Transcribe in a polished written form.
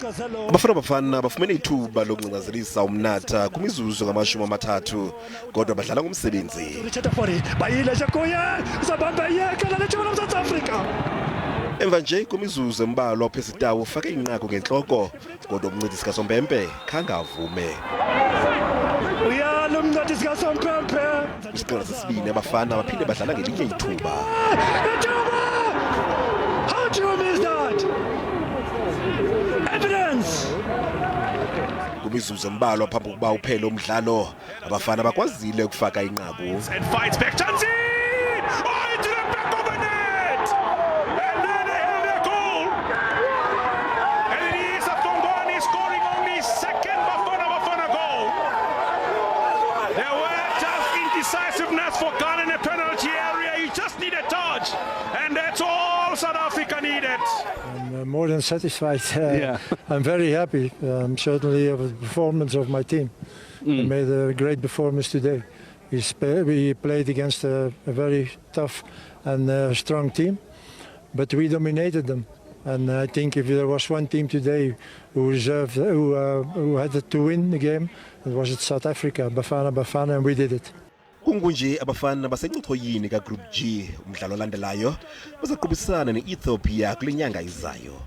Abafana Bafana bafumene ithuba lokuncazelisa umnatha kumizuzu ngamashumi amathathu kodwa badlala ngomsebenzi. Emva nje kumizuzu embalwa uphezolo ufake inqaku ngentloko kodwa umncedisi kaSompempe khange avume. Isiqinga sesibini abafana baphinde badlala ngelinye ithuba. How do you miss that? Evidence. Kumizuzu embalwa phambi kokuba uphele umdlalo abafana bakwazile ukufaka inqaku. And fights back Tanzi! Oh, into the back of the net! And then they have their goal! And it is Kongoni scoring only second Bafana Bafana goal. There were just indecisiveness for Ghana in the penalty area. You just need a touch. And that's all South Africa needed. I'm more than satisfied. I'm very happy, certainly, of the performance of my team. They made a great performance today. We played against a very tough and strong team, but we dominated them. And I think if there was one team today who had to win the game, it was South Africa, Bafana Bafana, and we did it. Kungunje abafana basencochoyini kuGroup G umdlalo olandelayo bazaqhubisana neEthiopia kulonyaka izayo.